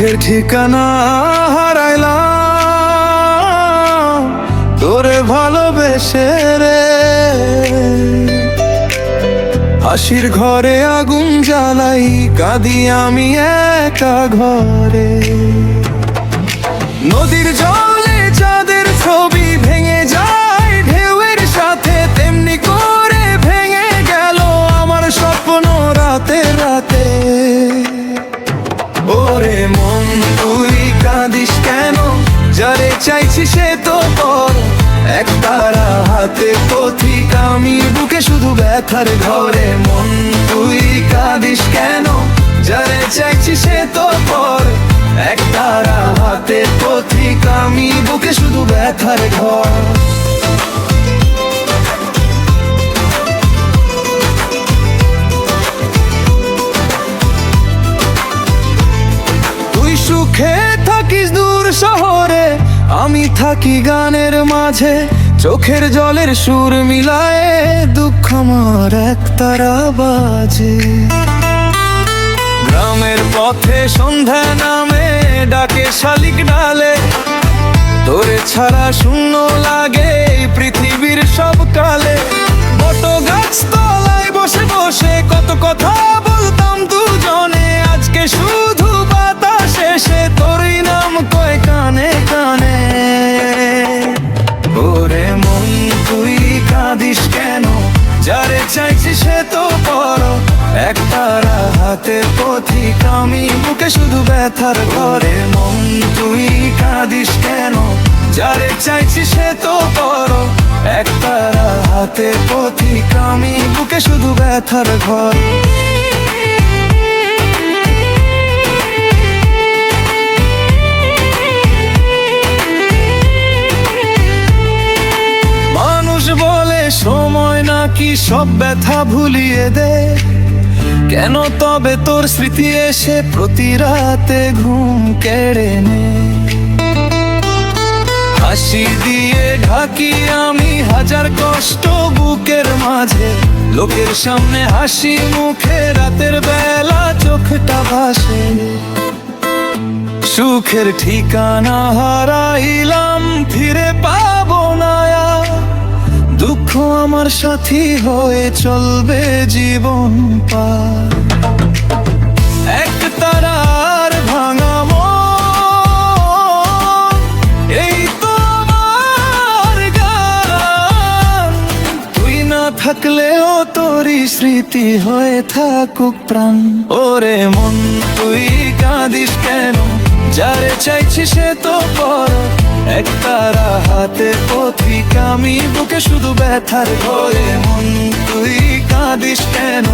সুখের ঠিকানা হারাইলাম তোরে ভালোবেসে রে। হাসির ঘরে আগুন জ্বালাই কাঁদি আমি একা ঘরে। নদীর জলে চাঁদের ছবি ভেঙে যায় ঢেউয়ের সাথে, তেমনি করে ভেঙে গেল আমার স্বপ্ন রাতে রাতে। ওরে মন তুই কাঁদিস কেন, যারে চাইছি সে তো পর। এক তারা হাতে পথিক আমি বুকে শুধু ব্যথার ঘরে। মন তুই কাঁদিস কেন, যারে চাইছি সে তো পর। এক তারা হাতে পথিক আমি বুকে শুধু ব্যথার ঘর। সুখে থাকিস দূর শহরে, আমি থাকি গানের মাঝে। চোখের জলের সুর মিলায়ে দুঃখ আমার এক তারা বাজে। গ্রামের পথে সন্ধ্যা নামে ডাকে শালিক ডালে, তোরে ছাড়া শূন্য লাগে পৃথিবীর সব কালে। বট গাছ তলায় বসে বসে কত কথা বলতাম দুজনে, আজকে শুধু শেষে তোরই নাম কয় কানে কানে। ওরে মন তুই কাঁদিস কেন, যারে চাইছি সে তো পর। এক তারা হাতে পথিক আমি বুকে শুধু ব্যথার ঘরে। মন তুই কাঁদিস কেন, যারে চাইছি সে তো পর। এক তারা হাতে পথিক আমি বুকে শুধু ব্যথার ঘর। বলে সময় নাকি সব ব্যথা ভুলিয়ে দে, কেন তবে তোর স্মৃতি এসে প্রতি রাতে ঘুম কেড়ে নে। হাসি দিয়ে ঢাকি আমি হাজার কষ্ট বুকের মাঝে, লোকের সামনে হাসি মুখে রাতের বেলা চোখটা ভাসে। সুখের ঠিকানা হারাইলাম ফিরে পাবো না, দুঃখ আমার সাথী হয়ে চলবে জীবন পার। এক তারার ভাঙা মন, এই তো আমার গান। তুই না থাকলেও তোরই স্মৃতি হয়ে থাকুক প্রাণ। ওরে মন তুই কাঁদিস কেন, যারে চাইছি সে তো পর। এক তারা হাতে পথিক আমি বুকে শুধু ব্যথার ঘরে। মন তুই কাঁদিস কেন,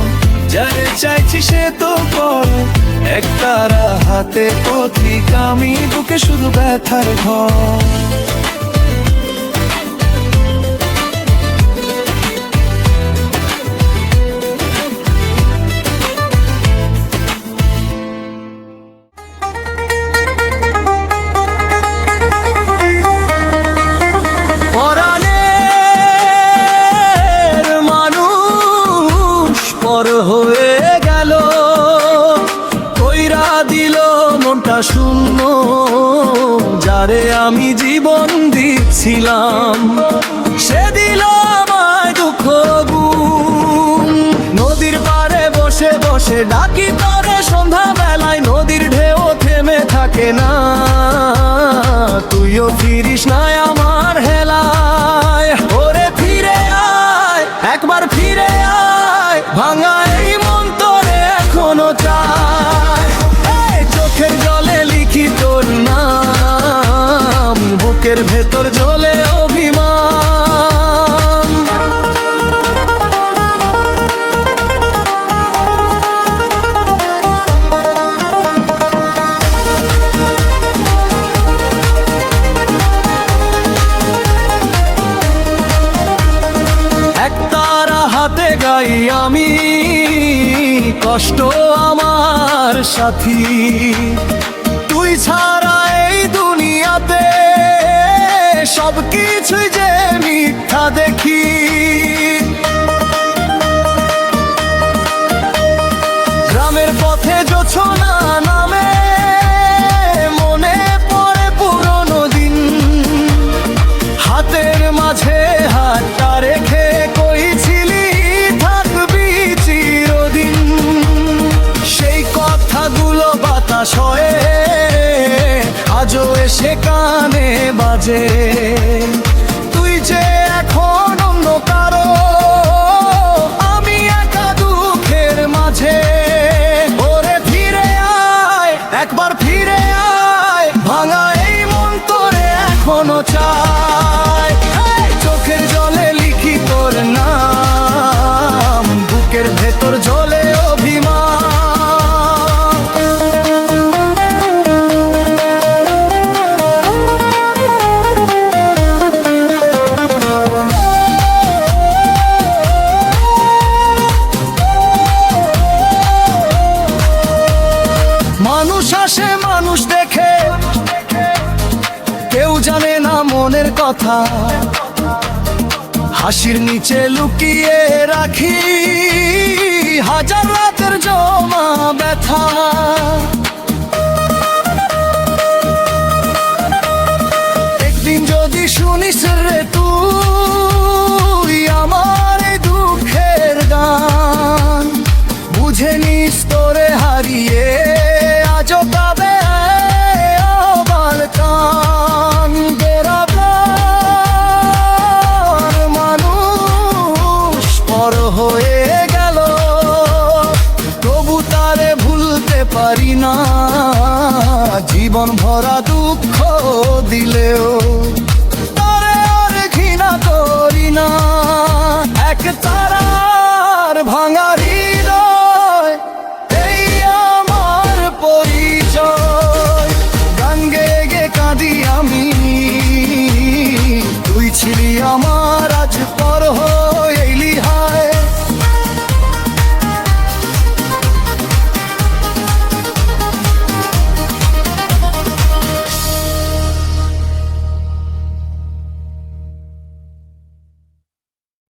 যারে চাইছি সে তো পর। এক তারা হাতে পথিক আমি বুকে শুধু ব্যথার ঘর। হয়ে গেল কইরা দিল মনটা শূন্য, যারে আমি জীবন দিচ্ছিলাম সে দিল আমায় দুঃখ গুম। নদীর পাড়ে বসে বসে ডাকি তরে সন্ধ্যা বেলায়, নদীর ঢেউ থেমে থাকে না। তুইও ফিরিস না আমার হেলায়, ওরে ফিরে আয় একবার ফিরে আয়। ভাঙা এই মন তোরে এখনো চায়, চোখের জলে লিখি তোর নাম, বুকের ভেতর জ্বলে অভিমান। এক তারা হাতে গাই আমি কষ্ট আমার সাথী, তুই ছাড়া এই দুনিয়াতে সবকিছুই যে মিথ্যা দেখি। গ্রামের পথে জোছনা নামে সে কানে বাজে। তুই যে এখন অন্য কারো, আমি একা দুঃখের মাঝে। ওরে ফিরে আয়, একবার ফিরে আয়, ভাঙা এই মন তোরে এখনো চায়। এই চোখের জলে লিখি তোর নাম, বুকের ভেতর জ্বলে অভিমান। মানুষ আসে মানুষ দেখে, কেউ জানে না মনের কথা। হাসির নিচে লুকিয়ে রাখি হাজার রাতের জমা ব্যথা। একদিন যদি শুনিস রে তুই আমার এই দুঃখের গান, বুঝে নিস তোরে হারিয়ে আজও কাবে আবার কান। বেড়াবার মানুষ পর হয়ে গেল, তবু তারে ভুলতে পারি না। জীবন ভরা দুঃখ দিলেও